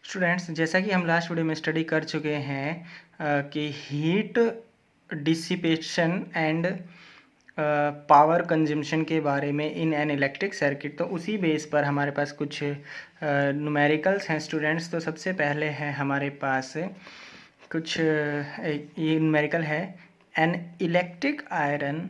Students, जैसा कि हम लास्ट वीडियो में स्टडी कर चुके हैं कि heat dissipation and power consumption के बारे में इन एन इलेक्ट्रिक सर्किट। तो उसी बेस पर हमारे पास कुछ न्यूमेरिकल्स हैं स्टूडेंट्स। तो सबसे पहले है हमारे पास कुछ ये न्यूमेरिकल है। An electric iron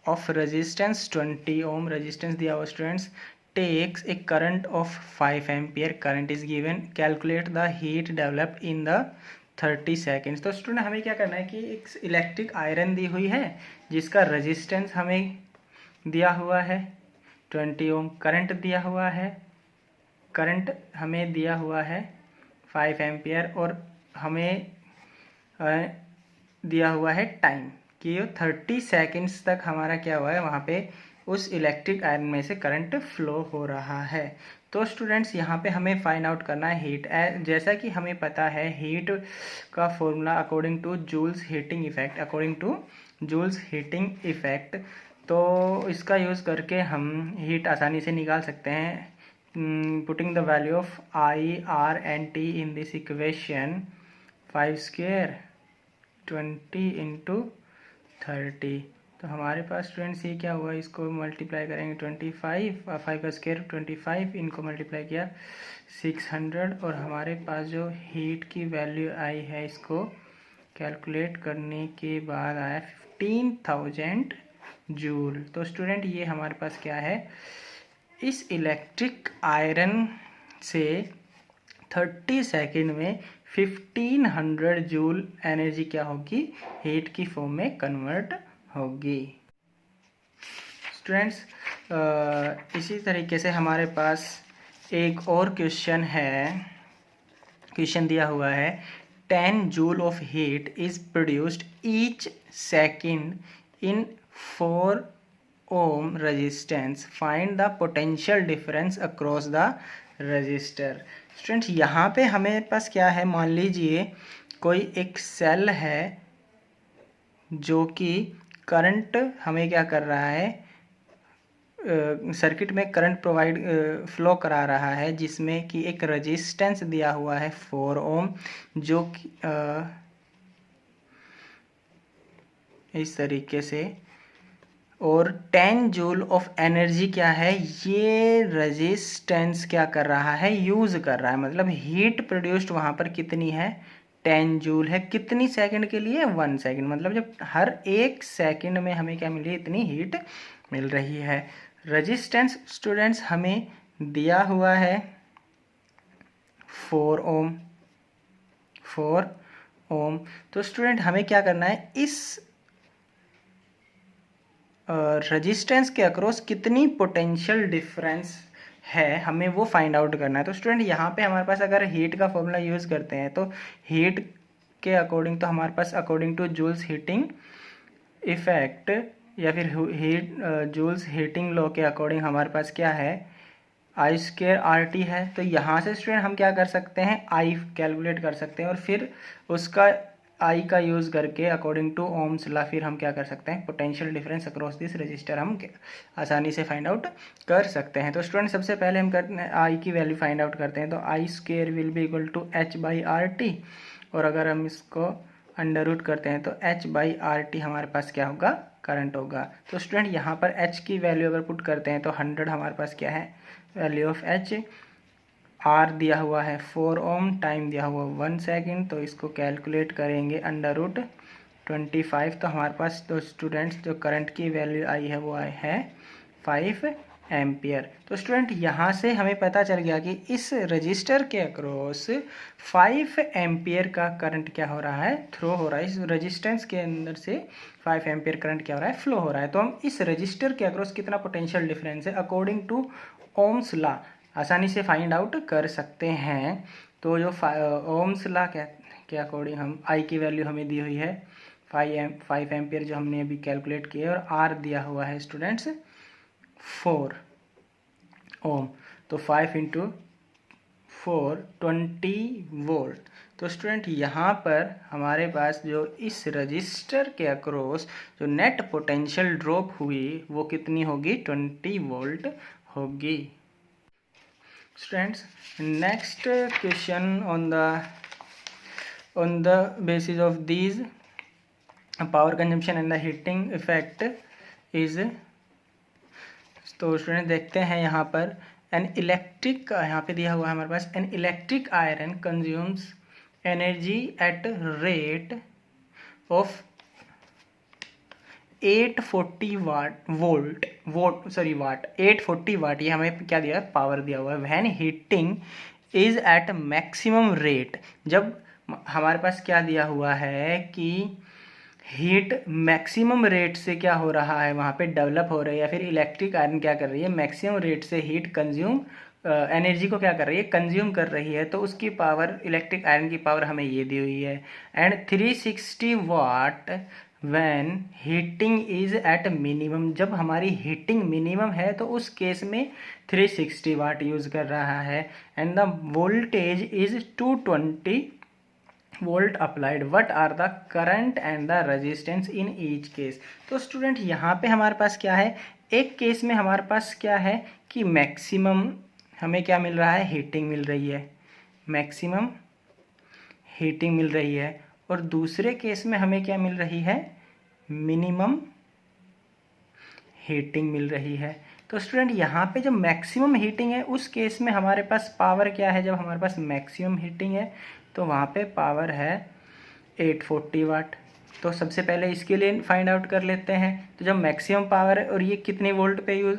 of resistance 20 ohm, resistance दिया हुआ students, takes a current of 5 ampere, current is given, calculate the heat developed in the 30 seconds। तो स्टूडेंट हमें क्या करना है कि एक इलेक्ट्रिक आयरन दी हुई है जिसका रेजिस्टेंस हमें दिया हुआ है 20 ओम, करंट दिया हुआ है, करंट हमें दिया हुआ है 5 एम्पियर और हमें दिया हुआ है टाइम कि 30 सेकेंड्स तक हमारा क्या हुआ है, वहाँ पे उस इलेक्ट्रिक आयरन में से करंट फ्लो हो रहा है। तो स्टूडेंट्स यहाँ पे हमें फाइंड आउट करना है हीट। जैसा कि हमें पता है हीट का formula according to Joule's heating effect, according to Joule's heating effect. तो इसका यूज़ करके हम हीट आसानी से निकाल सकते हैं। Putting the value of I R and T in this equation, 5 square 20 into 30। तो हमारे पास स्टूडेंट्स ये क्या हुआ, इसको मल्टीप्लाई करेंगे 25, 5 का स्क्वायर 25, इनको मल्टीप्लाई किया 600 और हमारे पास जो हीट की वैल्यू आई है इसको कैलकुलेट करने के बाद आया 15,000 जूल। तो स्टूडेंट ये हमारे पास क्या है, इस इलेक्ट्रिक आयरन से 30 सेकेंड में 1500 जूल एनर्जी क्या होगी, हीट की फॉर्म में कन्वर्ट होगी। स्टूडेंट्स, इसी तरीके से हमारे पास एक और क्वेश्चन है। क्वेश्चन दिया हुआ है 10 joule of heat is produced each second in 4 ohm resistance, find the potential difference across the register. Students यहाँ पे हमें पास क्या है, मान लीजिए कोई एक सेल है जो कि करंट हमें क्या कर रहा है, सर्किट में करंट प्रोवाइड फ्लो करा रहा है, जिसमें कि एक रेजिस्टेंस दिया हुआ है 4 ओम, जो कि इस तरीके से, और 10 जूल ऑफ एनर्जी क्या है, ये रेजिस्टेंस क्या कर रहा है, यूज़ कर रहा है। मतलब हीट प्रोड्यूस्ड वहाँ पर कितनी है, 10 जूल है। कितनी सेकंड के लिए, 1 सेकंड। मतलब जब हर 1 सेकंड में हमें क्या मिल रही है, इतनी हीट मिल रही है। रेजिस्टेंस स्टूडेंट्स हमें दिया हुआ है 4 ओम, 4 ओम। तो स्टूडेंट हमें क्या करना है, इस रेजिस्टेंस के अक्रॉस कितनी पोटेंशियल डिफरेंस है, हमें वो फाइंड आउट करना है। तो स्टूडेंट यहाँ पे हमारे पास अगर हीट का फॉर्मूला यूज़ करते हैं तो हीट के अकॉर्डिंग, तो हमारे पास according to Joule's heating effect या फिर हीट जूल्स हीटिंग लॉ के अकॉर्डिंग हमारे पास क्या है, आई स्क्वायर आर टी है। तो यहाँ से स्टूडेंट हम क्या कर सकते हैं, आई कैलकुलेट कर सकते हैं और फिर उसका आई का यूज़ करके अकॉर्डिंग टू ओम्स लॉ फिर हम क्या कर सकते हैं, potential difference across this register हम आसानी से फाइंड आउट कर सकते हैं। तो स्टूडेंट सबसे पहले हम करते हैं आई की वैल्यू फाइंड आउट करते हैं। तो I square will be equal to H by R T, और अगर हम इसको अंडर रूट करते हैं तो एच बाई आर टी हमारे पास क्या होगा, करंट होगा। तो स्टूडेंट यहाँ पर एच की वैल्यू अगर पुट करते हैं तो 100 हमारे पास क्या है, वैल्यू ऑफ एच, आर दिया हुआ है 4 ओम, टाइम दिया हुआ 1 सेकेंड। तो इसको कैलकुलेट करेंगे अंडर रूट 25। तो हमारे पास तो स्टूडेंट्स जो करंट की वैल्यू आई है वो आई है 5 एम्पियर। तो स्टूडेंट यहाँ से हमें पता चल गया कि इस रजिस्टर के अक्रॉस 5 एम्पियर का करंट क्या हो रहा है, थ्रो हो रहा है। इस रजिस्टेंस के अंदर से 5 एम्पियर करंट क्या हो रहा है, फ्लो हो रहा है। तो हम इस रजिस्टर के अक्रॉस कितना पोटेंशियल डिफरेंस है अकॉर्डिंग टू ओम्स लॉ आसानी से फाइंड आउट कर सकते हैं। तो जो ओम्स लॉ के अकॉर्डिंग हम आई की वैल्यू हमें दी हुई है 5 एम्पियर जो हमने अभी कैलकुलेट किया, और आर दिया हुआ है स्टूडेंट्स 4 ओम। तो 5 इंटू 4 20 वोल्ट। तो स्टूडेंट यहाँ पर हमारे पास जो इस रजिस्टर के अक्रॉस जो नेट पोटेंशियल ड्रॉप हुई वो कितनी होगी, 20 वोल्ट होगी। Students, next question on the basis of these power consumption and the heating effect is, तो स्टूडेंट देखते हैं यहाँ पर एन इलेक्ट्रिक, यहाँ पे दिया हुआ है हमारे पास, an electric iron consumes energy at rate of 840 watt, 840 watt, ये हमें क्या दिया है, पावर दिया हुआ है। When heating is at maximum rate, जब हमारे पास क्या दिया हुआ है कि हीट मैक्सिमम रेट से क्या हो रहा है, वहाँ पे डेवलप हो रही है, या फिर इलेक्ट्रिक आयरन क्या कर रही है, मैक्सिमम रेट से हीट कंज्यूम, एनर्जी को क्या कर रही है, कंज्यूम कर रही है, तो उसकी पावर, इलेक्ट्रिक आयरन की पावर हमें ये दी हुई है। And 360 watt when heating is at minimum, जब हमारी हीटिंग मिनिमम है तो उस केस में 360 वाट यूज कर रहा है। And the voltage is 220 volt applied, what are the current and the resistance in each case. तो स्टूडेंट यहाँ पे हमारे पास क्या है, एक केस में हमारे पास क्या है कि मैक्सिमम हमें क्या मिल रहा है, हीटिंग मिल रही है, मैक्सिमम हीटिंग मिल रही है, और दूसरे केस में हमें क्या मिल रही है, मिनिमम हीटिंग मिल रही है। तो स्टूडेंट यहाँ पे जब मैक्सिमम हीटिंग है उस केस में हमारे पास पावर क्या है, जब हमारे पास मैक्सिमम हीटिंग है तो वहाँ पे पावर है 840 वाट। तो सबसे पहले इसके लिए फाइंड आउट कर लेते हैं। तो जब मैक्सिमम पावर है और ये कितने वोल्ट पे यूज,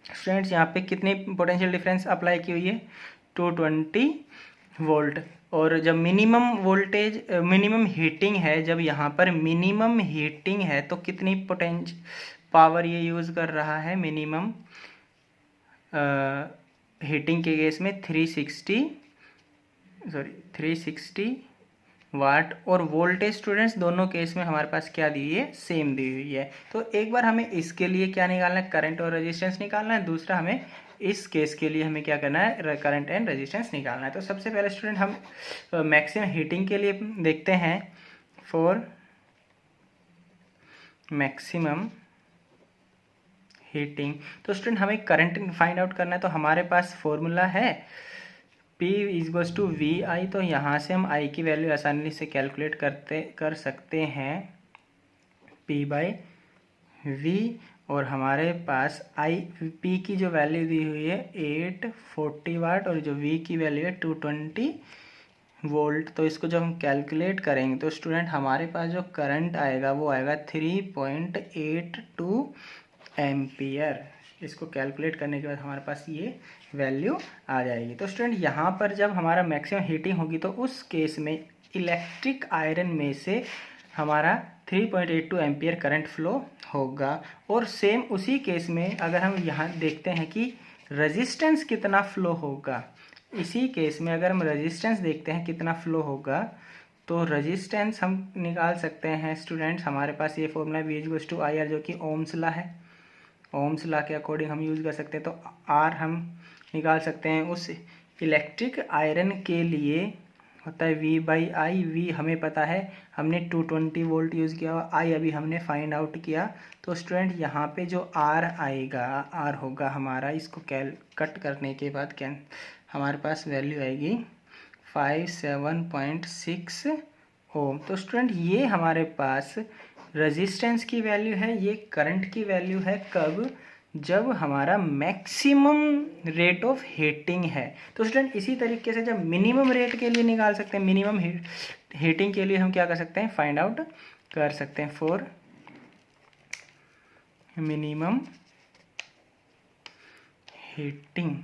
स्टूडेंट्स यहाँ पे कितनी पोटेंशियल डिफरेंस अप्लाई की हुई है, 220 वोल्ट। और जब मिनिमम वोल्टेज, मिनिमम हीटिंग है, जब यहाँ पर मिनिमम हीटिंग है तो कितनी पावर ये यूज़ कर रहा है, मिनिमम हीटिंग के केस में 360 वाट, और वोल्टेज स्टूडेंट्स दोनों केस में हमारे पास क्या दी हुई है, सेम दी हुई है। तो एक बार हमें इसके लिए क्या निकालना है, करंट और रेजिस्टेंस निकालना है, दूसरा हमें इस केस के लिए हमें क्या करना है, करंट एंड रेजिस्टेंस निकालना है। तो सबसे पहले स्टूडेंट हम मैक्सिमम हीटिंग के लिए देखते हैं। फॉर मैक्सिमम हीटिंग, तो स्टूडेंट हमें करंट फाइंड आउट करना है, तो हमारे पास फॉर्मूला है P इक्वल्स टू VI। तो यहाँ से हम I की वैल्यू आसानी से कैलकुलेट कर सकते हैं, P/V, और हमारे पास P की जो वैल्यू दी हुई है 840 वाट, और जो V की वैल्यू है 220 वोल्ट। तो इसको जब हम कैलकुलेट करेंगे तो स्टूडेंट हमारे पास जो करंट आएगा वो आएगा 3.82 एम्पियर। इसको कैलकुलेट करने के बाद हमारे पास ये वैल्यू आ जाएगी। तो स्टूडेंट यहाँ पर जब हमारा मैक्सिमम हीटिंग होगी तो उस केस में इलेक्ट्रिक आयरन में से हमारा 3.82 एम्पियर करंट फ्लो होगा। और सेम उसी केस में अगर हम यहाँ देखते हैं कि रेजिस्टेंस कितना फ्लो होगा, इसी केस में अगर हम रेजिस्टेंस देखते हैं कितना फ्लो होगा, तो रेजिस्टेंस हम निकाल सकते हैं स्टूडेंट्स। हमारे पास ये formula V equals to IR, जो कि ओम्स लॉ है, ओम्स लॉ के अकॉर्डिंग हम यूज़ कर सकते हैं। तो R हम निकाल सकते हैं उस इलेक्ट्रिक आयरन के लिए होता है V/I। V हमें पता है, हमने 220 वोल्ट यूज़ किया, I अभी हमने फाइंड आउट किया। तो स्टूडेंट यहाँ पे जो R आएगा, R होगा हमारा, इसको कट करने के बाद क्या हमारे पास वैल्यू आएगी 57.6 ओम। तो स्टूडेंट ये हमारे पास रेजिस्टेंस की वैल्यू है, ये करंट की वैल्यू है, कब, जब हमारा मैक्सिमम रेट ऑफ हीटिंग है। तो स्टूडेंट इसी तरीके से जब मिनिमम रेट के लिए निकाल सकते हैं, मिनिमम हीटिंग के लिए हम क्या कर सकते हैं, फाइंड आउट कर सकते हैं। फॉर मिनिमम हीटिंग,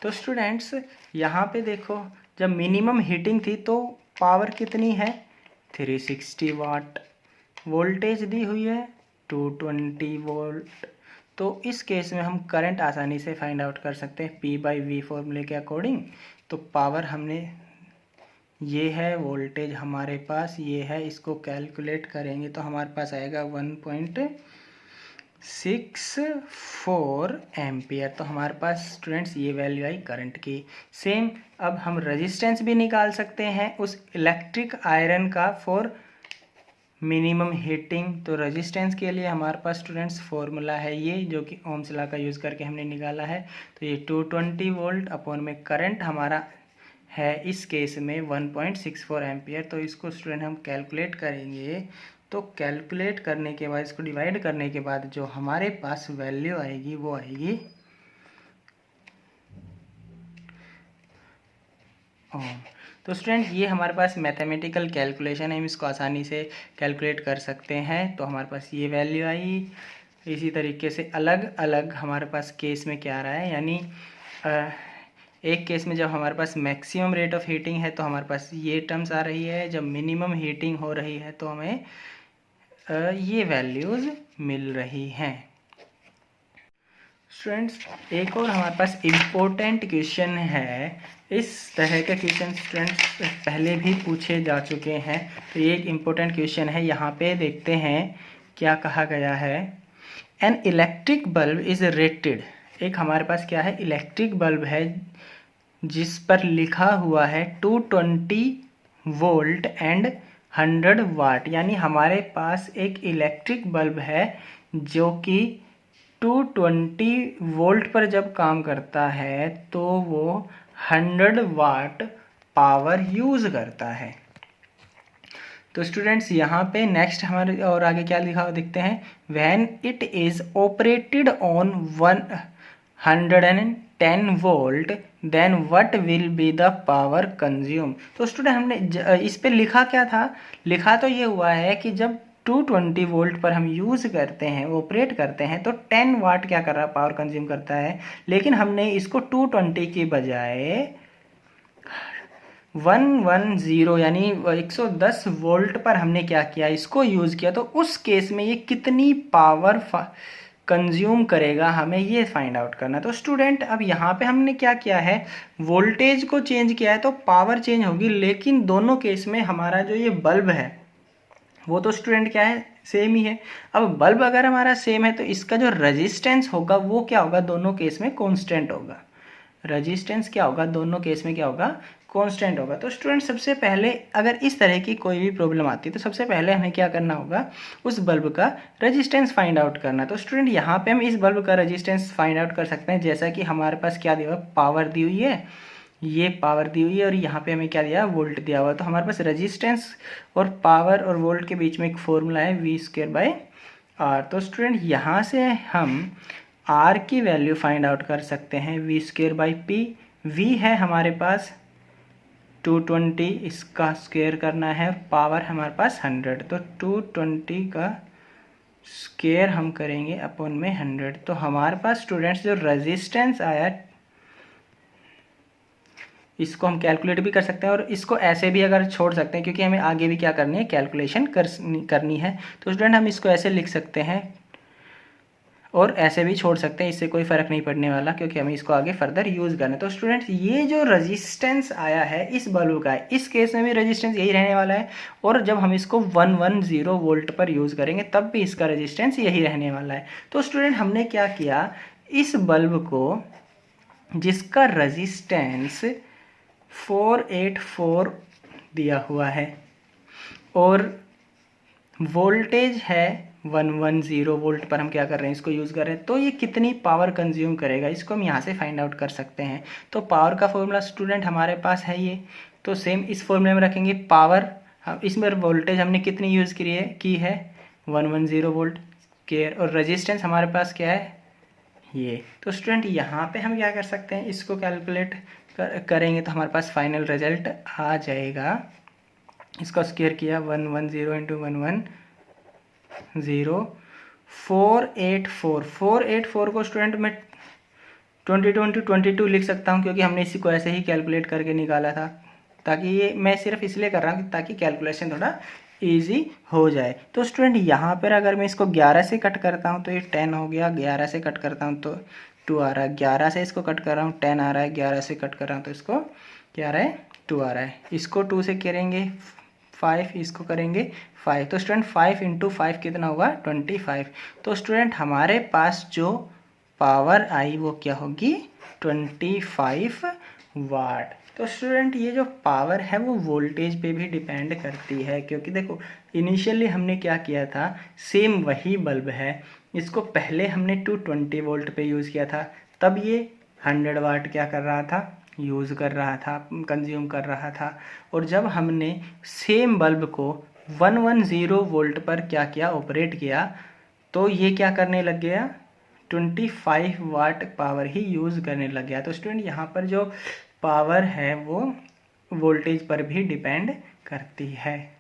तो स्टूडेंट्स यहाँ पे देखो, जब मिनिमम हीटिंग थी तो पावर कितनी है, 360 वाट, वोल्टेज दी हुई है 220 वोल्ट। तो इस केस में हम करंट आसानी से फाइंड आउट कर सकते हैं P/V फॉर्मूले के अकॉर्डिंग। तो पावर हमने ये है, वोल्टेज हमारे पास ये है, इसको कैलकुलेट करेंगे तो हमारे पास आएगा 1.64 एम्पियर। तो हमारे पास स्टूडेंट्स ये वैल्यू आई करंट की। सेम अब हम रेजिस्टेंस भी निकाल सकते हैं उस इलेक्ट्रिक आयरन का फॉर मिनिमम हीटिंग, तो रेजिस्टेंस के लिए हमारे पास स्टूडेंट्स फॉर्मूला है ये, जो कि ओम्स लॉ का यूज़ करके हमने निकाला है। तो ये 220 वोल्ट अपॉन में करंट हमारा है इस केस में 1.64 एम्पियर। तो इसको स्टूडेंट हम कैलकुलेट करेंगे। तो कैलकुलेट करने के बाद, इसको डिवाइड करने के बाद जो हमारे पास वैल्यू आएगी वो आएगी ओम। तो स्टूडेंट ये हमारे पास मैथमेटिकल कैलकुलेशन है, हम इसको आसानी से कैलकुलेट कर सकते हैं। तो हमारे पास ये वैल्यू आई। इसी तरीके से अलग अलग हमारे पास केस में क्या आ रहा है, यानी एक केस में जब हमारे पास मैक्सिमम रेट ऑफ हीटिंग है तो हमारे पास ये टर्म्स आ रही है, जब मिनिमम हीटिंग हो रही है तो हमें ये वैल्यूज़ मिल रही हैं। स्टूडेंट्स एक और हमारे पास इम्पोर्टेंट क्वेश्चन है। इस तरह के क्वेश्चन स्टूडेंट्स पहले भी पूछे जा चुके हैं। तो ये एक इम्पोर्टेंट क्वेश्चन है। यहाँ पे देखते हैं क्या कहा गया है। An electric bulb is rated. एक हमारे पास क्या है, इलेक्ट्रिक बल्ब है जिस पर लिखा हुआ है 220 वोल्ट एंड 100 वाट। यानी हमारे पास एक इलेक्ट्रिक बल्ब है जो कि 220 वोल्ट पर जब काम करता है तो वो 100 वाट पावर यूज़ करता है। तो स्टूडेंट्स यहाँ पे नेक्स्ट हमारे और आगे क्या लिखा हुआ देखते हैं। When it is operated on 110 volt then what will be the power consume. तो स्टूडेंट हमने इस पे लिखा क्या था, लिखा तो ये हुआ है कि जब 220 वोल्ट पर हम यूज़ करते हैं, ऑपरेट करते हैं, तो 10 वाट क्या कर रहा है, पावर कंज्यूम करता है। लेकिन हमने इसको 220 की बजाय 110 यानी 110 वोल्ट पर हमने क्या किया, इसको यूज़ किया। तो उस केस में ये कितनी पावर कंज्यूम करेगा, हमें ये फाइंड आउट करना। तो स्टूडेंट अब यहाँ पे हमने क्या किया है, वोल्टेज को चेंज किया है तो पावर चेंज होगी। लेकिन दोनों केस में हमारा जो ये बल्ब है वो तो स्टूडेंट क्या है, सेम ही है। अब बल्ब अगर हमारा सेम है तो इसका जो रेजिस्टेंस होगा वो क्या होगा, दोनों केस में कांस्टेंट होगा। रेजिस्टेंस क्या होगा, दोनों केस में क्या होगा, कांस्टेंट होगा। तो स्टूडेंट सबसे पहले अगर इस तरह की कोई भी प्रॉब्लम आती है तो सबसे पहले हमें क्या करना होगा, उस बल्ब का रेजिस्टेंस फाइंड आउट करना। तो स्टूडेंट यहाँ पे हम इस बल्ब का रेजिस्टेंस फाइंड आउट कर सकते हैं। जैसा कि हमारे पास क्या दिया हुआ, पावर दी हुई है, ये पावर दी हुई है और यहाँ पे हमें क्या दिया, वोल्ट दिया हुआ। तो हमारे पास रेजिस्टेंस और पावर और वोल्ट के बीच में एक फॉर्मूला है V²/R। तो स्टूडेंट यहाँ से हम R की वैल्यू फाइंड आउट कर सकते हैं, V²/P। V है हमारे पास 220, इसका स्क्वायर करना है, पावर हमारे पास 100। तो 220 का स्क्वायर हम करेंगे अपॉन में 100। तो हमारे पास स्टूडेंट्स जो रेजिस्टेंस आया, इसको हम कैलकुलेट भी कर सकते हैं और इसको ऐसे भी अगर छोड़ सकते हैं, क्योंकि हमें आगे भी क्या करनी है, कैलकुलेशन करनी है। तो स्टूडेंट हम इसको ऐसे लिख सकते हैं और ऐसे भी छोड़ सकते हैं, इससे कोई फ़र्क नहीं पड़ने वाला, क्योंकि हमें इसको आगे फर्दर यूज़ करना है। तो स्टूडेंट्स ये जो रेजिस्टेंस आया है इस बल्ब का, इस केस में भी रेजिस्टेंस यही रहने वाला है। और जब हम इसको 110 वोल्ट पर यूज़ करेंगे तब भी इसका रेजिस्टेंस यही रहने वाला है। तो स्टूडेंट हमने क्या किया, इस बल्ब को जिसका रेजिस्टेंस 484 दिया हुआ है और वोल्टेज है 110 वोल्ट पर हम क्या कर रहे हैं, इसको यूज़ कर रहे हैं, तो ये कितनी पावर कंज्यूम करेगा, इसको हम यहाँ से फाइंड आउट कर सकते हैं। तो पावर का फॉर्मूला स्टूडेंट हमारे पास है ये, तो सेम इस फॉर्मूले में रखेंगे। पावर इसमें वोल्टेज हमने कितनी यूज़ की है 110 वोल्ट केयर, और रेजिस्टेंस हमारे पास क्या है ये। तो स्टूडेंट यहाँ पे हम क्या कर सकते हैं, इसको कैलकुलेट करेंगे तो हमारे पास फाइनल रिजल्ट आ जाएगा। इसका स्क्वायर किया 110 इंटू 110 484 को स्टूडेंट मैं 22 लिख सकता हूँ, क्योंकि हमने इसी को ऐसे ही कैलकुलेट करके निकाला था। ताकि ये मैं सिर्फ इसलिए कर रहा हूँ ताकि कैलकुलेशन थोड़ा इजी हो जाए। तो स्टूडेंट यहाँ पर अगर मैं इसको 11 से कट करता हूँ तो ये 10 हो गया, 11 से कट करता हूँ तो 2 आ रहा है, 11 से इसको कट कर रहा हूँ 10 आ रहा है, 11 से कट कर रहा हूँ तो इसको क्या आ रहा है 2 आ रहा है। इसको 2 से करेंगे 5, इसको करेंगे 5। तो स्टूडेंट 5 इंटू 5 कितना होगा 25। तो स्टूडेंट हमारे पास जो पावर आई वो क्या होगी 25 वाट। तो स्टूडेंट ये जो पावर है वो वोल्टेज पे भी डिपेंड करती है, क्योंकि देखो इनिशियली हमने क्या किया था, सेम वही बल्ब है, इसको पहले हमने 220 वोल्ट पे यूज़ किया था, तब ये 100 वाट क्या कर रहा था, यूज़ कर रहा था, कंज्यूम कर रहा था। और जब हमने सेम बल्ब को 110 वोल्ट पर क्या किया, ऑपरेट किया, तो ये क्या करने लग गया, 25 वाट पावर ही यूज़ करने लग गया। तो स्टूडेंट यहाँ पर जो पावर है वो वोल्टेज पर भी डिपेंड करती है।